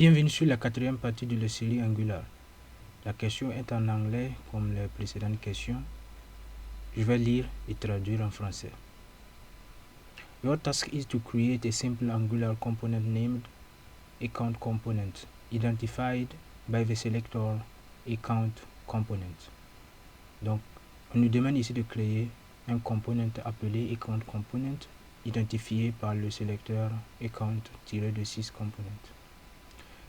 Bienvenue sur la quatrième partie de la série Angular. La question est en anglais comme les précédentes questions. Je vais lire et traduire en français. Your task is to create a simple Angular component named account component, identified by the selector account component. Donc, on nous demande ici de créer un component appelé account component, identifié par le sélecteur account-6 component.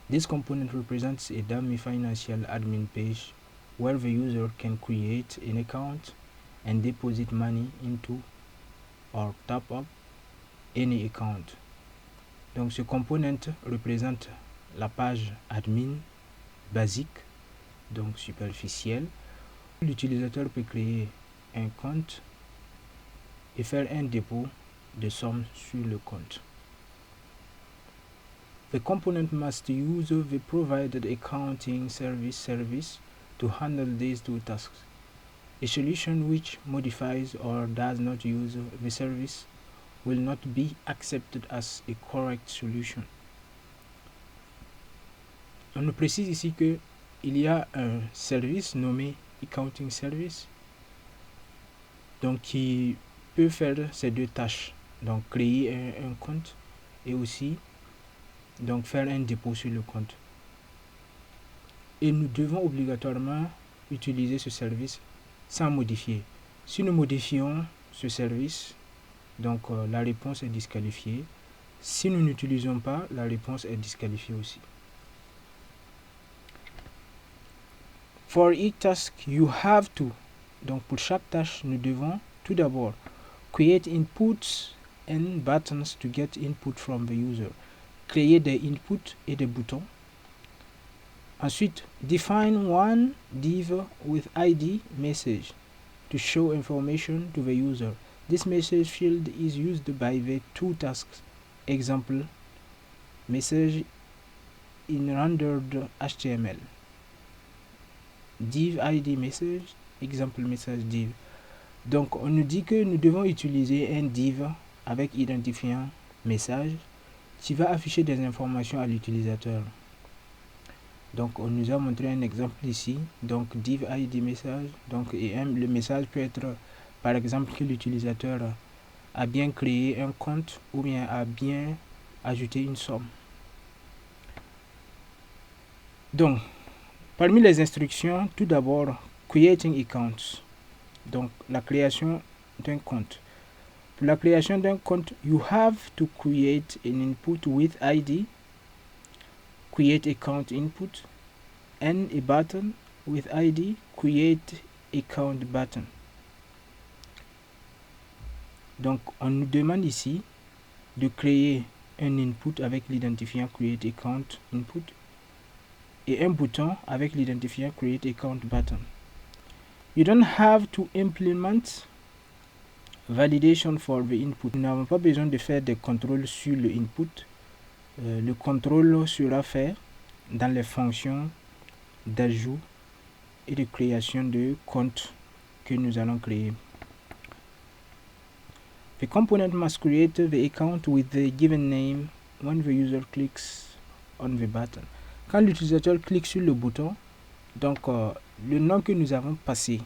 This component represents a dummy financial admin page where the user can create an account and deposit money into or top up any account. Donc ce component représente la page admin basique, donc superficielle. L'utilisateur peut créer un compte et faire un dépôt de somme sur le compte. The component must use the provided accounting service to handle these two tasks. A solution which modifies or does not use the service will not be accepted as a correct solution. On nous précise ici que il y a un service nommé accounting service, donc qui peut faire ces deux tâches, donc créer un compte et aussi donc faire un dépôt sur le compte. Et nous devons obligatoirement utiliser ce service sans modifier. Si nous modifions ce service, donc la réponse est disqualifiée. Si nous n'utilisons pas, la réponse est disqualifiée aussi. For each task, you have to. Donc pour chaque tâche, nous devons tout d'abord create inputs and buttons to get input from the user. Créer des inputs et des boutons. Ensuite, define one div with ID message to show information to the user. This message field is used by the two tasks. Example, message in rendered HTML. Div ID message, example message div. Donc, on nous dit que nous devons utiliser un div avec identifiant message qui va afficher des informations à l'utilisateur. Donc on nous a montré un exemple ici, donc div ID message, donc le message peut être par exemple que l'utilisateur a bien créé un compte ou bien a bien ajouté une somme. Donc parmi les instructions, tout d'abord creating accounts, donc la création d'un compte. Pour la création d'un compte, you have to create an input with ID, create account input, and a button with ID, create account button. Donc on nous demande ici de créer un input avec l'identifiant create account input et un bouton avec l'identifiant create account button. You don't have to implement validation for the input. Nous n'avons pas besoin de faire des contrôles sur le input. Le contrôle sera fait dans les fonctions d'ajout et de création de compte que nous allons créer. The component must create the account with the given name when the user clicks on the button. Quand l'utilisateur clique sur le bouton, donc le nom que nous avons passé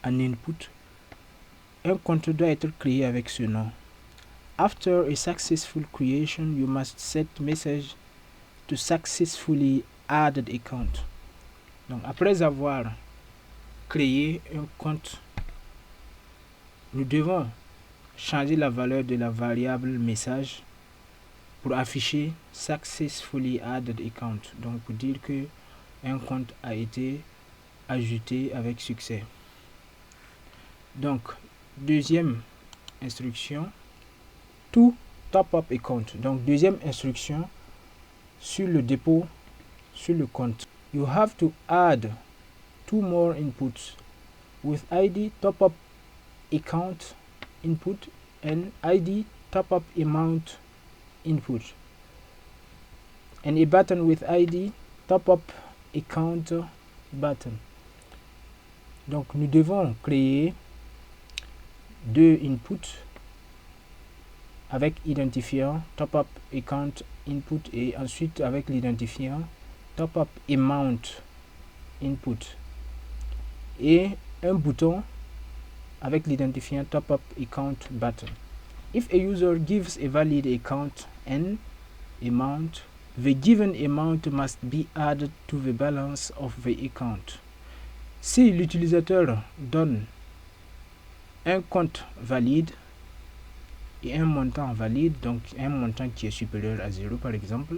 en input, un compte doit être créé avec ce nom. After a successful creation, you must set message to successfully added account. Donc après avoir créé un compte, nous devons changer la valeur de la variable message pour afficher successfully added account, donc pour dire que un compte a été ajouté avec succès. Donc deuxième instruction, to top up account. Donc deuxième instruction sur le dépôt sur le compte. You have to add two more inputs with ID top up account input and ID top up amount input, and a button with ID top up account button. Donc nous devons créer deux inputs avec identifiant top-up account input et ensuite avec l'identifiant top-up amount input et un bouton avec l'identifiant top-up account button. If a user gives a valid account and amount, the given amount must be added to the balance of the account. Si l'utilisateur donne un compte valide et un montant valide, donc un montant qui est supérieur à 0 par exemple,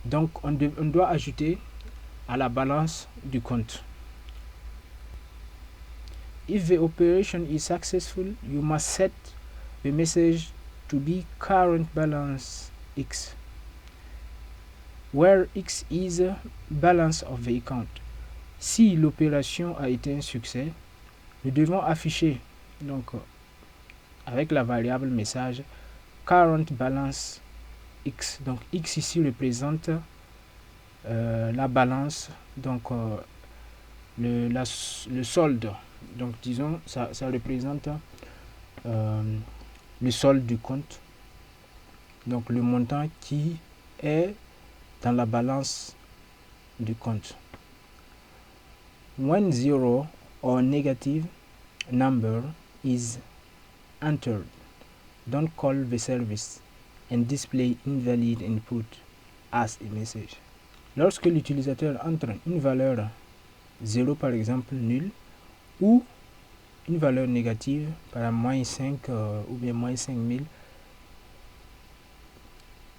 donc on doit ajouter à la balance du compte. If the operation is successful, you must set the message to be current balance X, where X is the balance of the account. Si l'opération a été un succès, nous devons afficher donc avec la variable message current balance X. Donc X ici représente la balance, donc le solde. Donc disons ça représente le solde du compte, donc le montant qui est dans la balance du compte. When zero or negative number is entered, don't call the service and display invalid input as a message. Lorsque l'utilisateur entre une valeur 0 par exemple nul ou une valeur négative par moins 5 ou bien moins 5000,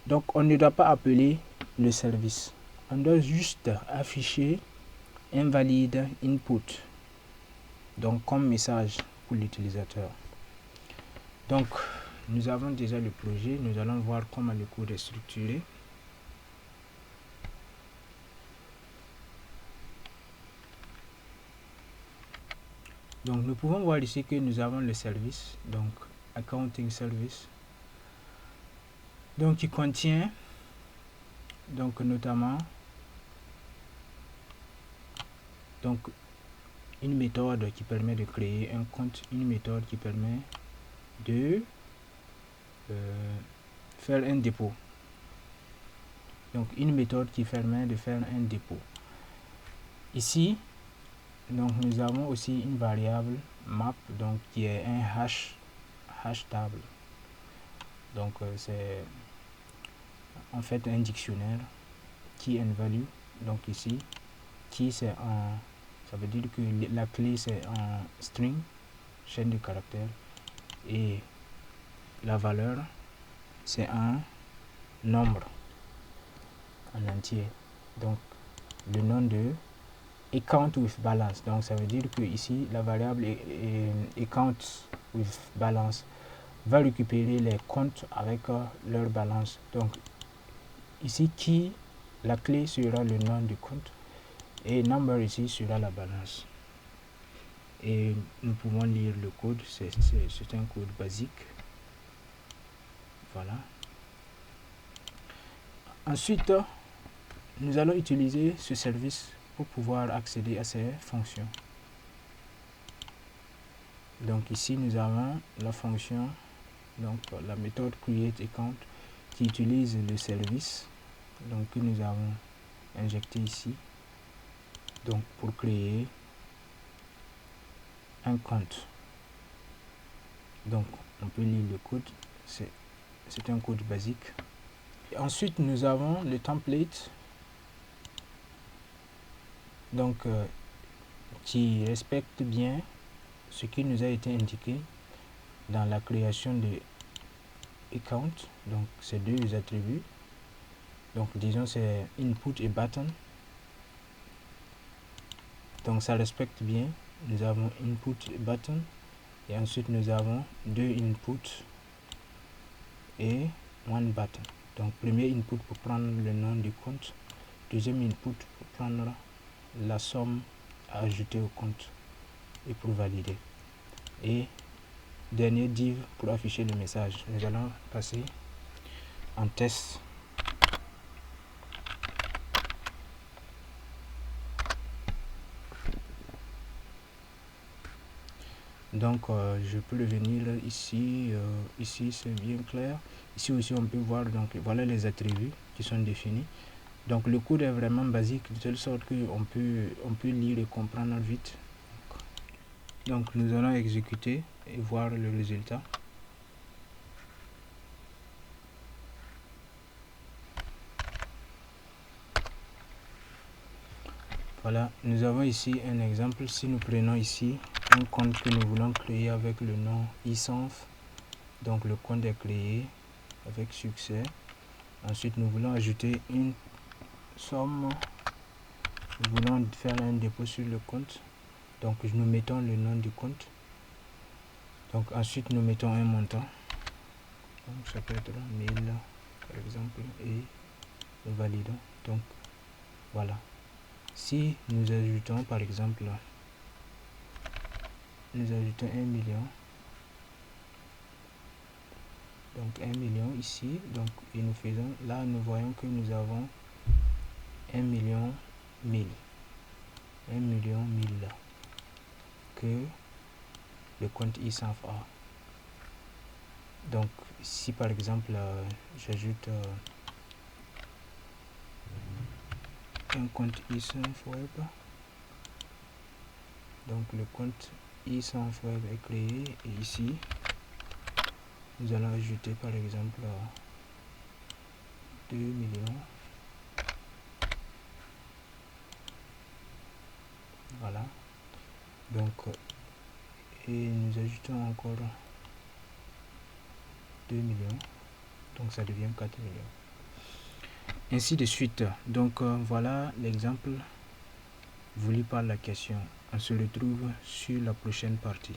donc on ne doit pas appeler le service, on doit juste afficher invalide input, donc comme message pour l'utilisateur. Donc nous avons déjà le projet, nous allons voir comment le code est structuré. Donc nous pouvons voir ici que nous avons le service, donc accounting service, donc qui contient donc notamment donc une méthode qui permet de créer un compte, une méthode qui permet de faire un dépôt, donc une méthode qui permet de faire un dépôt. Ici donc nous avons aussi une variable map, donc qui est un hash table, donc c'est en fait un dictionnaire key and value. Donc ici key c'est en, ça veut dire que la clé c'est en string, chaîne de caractères, et la valeur c'est un nombre en entier, donc le nom de account with balance. Donc ça veut dire que ici la variable account with balance va récupérer les comptes avec leur balance. Donc ici key, la clé sera le nom du compte et number ici sera la balance. Et nous pouvons lire le code, c'est un code basique. Voilà. Ensuite nous allons utiliser ce service pour pouvoir accéder à ces fonctions. Donc ici nous avons la fonction, donc la méthode create account qui utilise le service donc que nous avons injecté ici, donc pour créer un compte. Donc on peut lire le code, c'est un code basique. Et ensuite nous avons le template, donc qui respecte bien ce qui nous a été indiqué dans la création de account. Donc ces deux attributs, donc disons c'est input et button, donc ça respecte bien. Nous avons input et button et ensuite nous avons deux inputs et one button. Donc premier input pour prendre le nom du compte, deuxième input pour prendre la somme à ajouter au compte et pour valider, et dernier div pour afficher le message. Nous allons passer en test. Donc je peux revenir ici, ici c'est bien clair. Ici aussi on peut voir, donc voilà les attributs qui sont définis. Donc le code est vraiment basique de telle sorte qu'on peut lire et comprendre vite. Donc nous allons exécuter et voir le résultat. Voilà, nous avons ici un exemple. Si nous prenons ici un compte que nous voulons créer avec le nom iSanf, donc le compte est créé avec succès. Ensuite, nous voulons ajouter une somme. Nous voulons faire un dépôt sur le compte. Donc, nous mettons le nom du compte. Donc, ensuite, nous mettons un montant. Donc, ça peut être 1000 par exemple et nous validons. Donc, voilà. Si nous ajoutons par exemple, nous ajoutons 1 million. Donc 1 million ici, donc et nous faisons, là nous voyons que nous avons 1 million 1000. 1 million 1000 que le compte iSanf a. Donc si par exemple j'ajoute un compte iSanf web, donc le compte iSanf web est créé et ici nous allons ajouter par exemple 2 millions. Voilà, donc et nous ajoutons encore 2 millions, donc ça devient 4 millions, ainsi de suite. Donc voilà l'exemple voulu par la question. On se retrouve sur la prochaine partie.